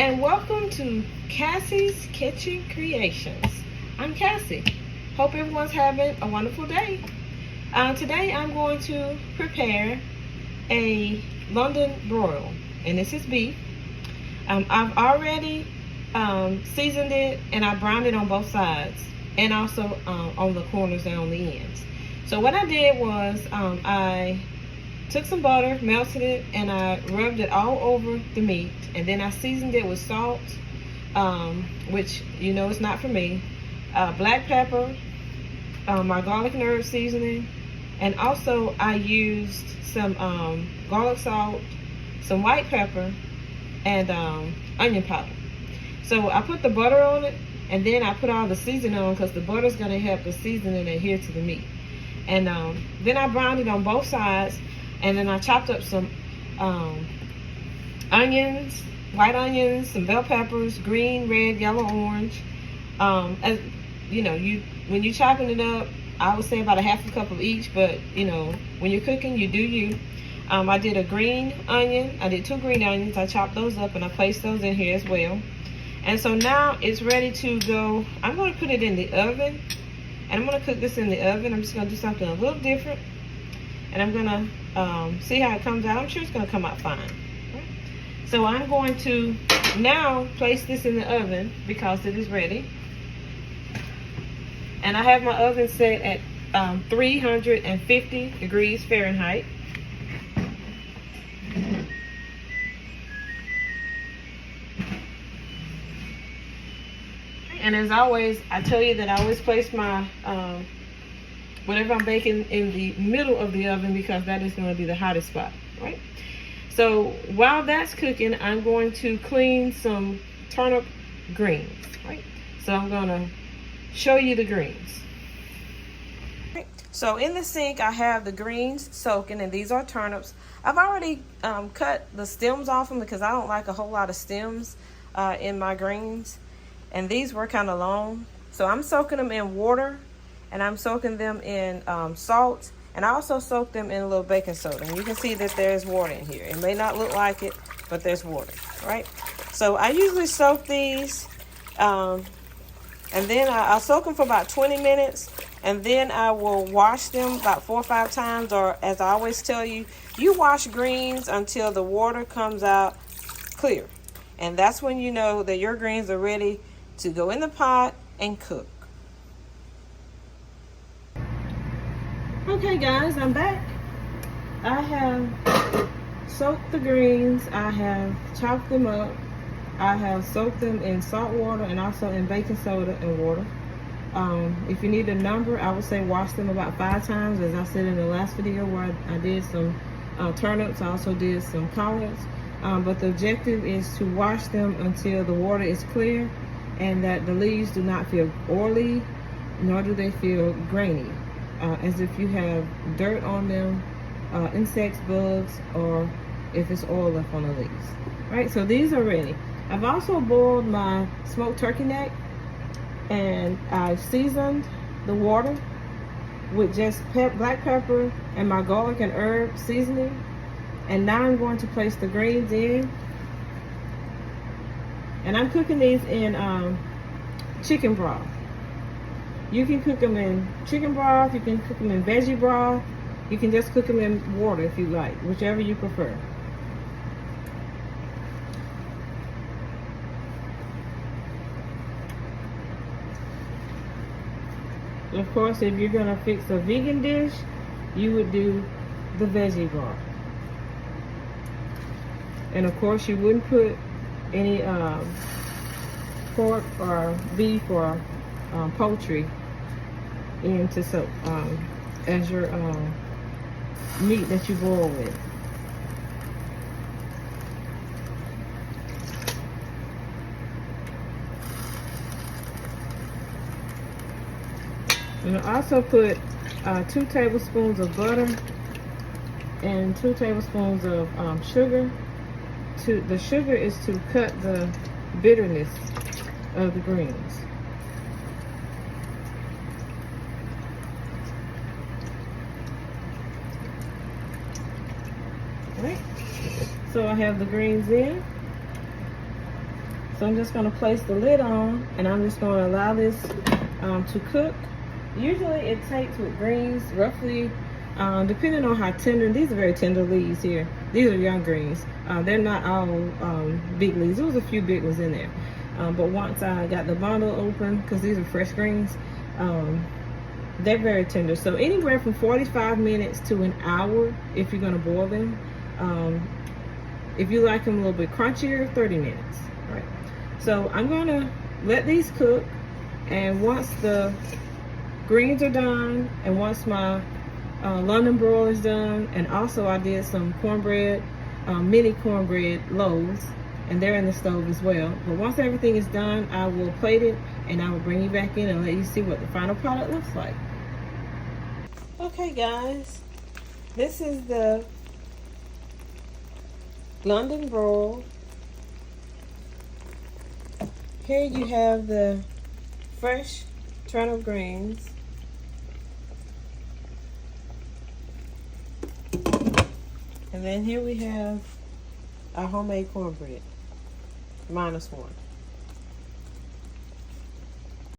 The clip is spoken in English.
and welcome to Cassie's Kitchen Creations. I'm Cassie. Hope everyone's having a wonderful day. Today I'm going to prepare a London broil, and this is beef. I've already seasoned it, and I browned it on both sides, and also on the corners and on the ends. So what I did was I took some butter, melted it, and I rubbed it all over the meat, and then I seasoned it with salt, which you know is not for me, black pepper, my garlic and herb seasoning, and also I used some garlic salt, some white pepper, and onion powder. So I put the butter on it, and then I put all the seasoning on because the butter is going to help the seasoning adhere to the meat. And then I browned it on both sides, and then I chopped up some onions, white onions, some bell peppers, green, red, yellow, orange. As you know, when you're chopping it up, I would say about a half a cup of each, but you know, when you're cooking, you do you. I did a green onion. I did 2 green onions. I chopped those up and I placed those in here as well. And so now it's ready to go. I'm going to put it in the oven, and I'm going to cook this in the oven. I'm just going to do something a little different, and I'm going to see how it comes out. I'm sure it's going to come out fine. So I'm going to now place this in the oven because it is ready. And I have my oven set at 350 degrees Fahrenheit. And as always, I tell you that I always place my whatever I'm baking in the middle of the oven because that is going to be the hottest spot, right? So while that's cooking, I'm going to clean some turnip greens, right? So I'm going to show you the greens. So in the sink, I have the greens soaking, and these are turnips. I've already cut the stems off them because I don't like a whole lot of stems in my greens. And these were kind of long. So I'm soaking them in water, and I'm soaking them in salt, and I also soak them in a little baking soda. And you can see that there's water in here. It may not look like it, but there's water, right? So I usually soak these, and then I'll soak them for about 20 minutes, and then I will wash them about 4 or 5 times, or as I always tell you, you wash greens until the water comes out clear. And that's when you know that your greens are ready to go in the pot and cook. Okay guys, I'm back. I have soaked the greens, I have chopped them up, I have soaked them in salt water and also in baking soda and water. If you need a number, I would say wash them about 5 times, as I said in the last video where I did some turnips. I also did some collards. But the objective is to wash them until the water is clear and that the leaves do not feel oily, nor do they feel grainy, as if you have dirt on them, insects, bugs, or if it's oil left on the leaves. Right, so these are ready. I've also boiled my smoked turkey neck, and I've seasoned the water with just black pepper and my garlic and herb seasoning. And now I'm going to place the greens in. And I'm cooking these in chicken broth. You can cook them in chicken broth, you can cook them in veggie broth, you can just cook them in water if you like, whichever you prefer. Of course, if you're gonna fix a vegan dish, you would do the veggie broth. And of course, you wouldn't put any pork or beef or poultry into as your meat that you boil with. And I also put 2 tablespoons of butter and 2 tablespoons of sugar. The sugar is to cut the bitterness of the greens. Right? So I have the greens in. So I'm just going to place the lid on, and I'm just going to allow this to cook. Usually it takes with greens roughly, depending on how tender, these are very tender leaves here. These are young greens. They're not all big leaves. There was a few big ones in there. But once I got the bundle open, because these are fresh greens, they're very tender. So anywhere from 45 minutes to an hour if you're going to boil them. If you like them a little bit crunchier, 30 minutes. All right. So I'm going to let these cook, and once the greens are done, and once my London Broil is done, and also I did some cornbread, mini cornbread loaves, and they're in the stove as well. But once everything is done, I will plate it, and I will bring you back in and let you see what the final product looks like. Okay guys, this is the London Broil. Here you have the fresh turnip greens. And then here we have our homemade cornbread, -1.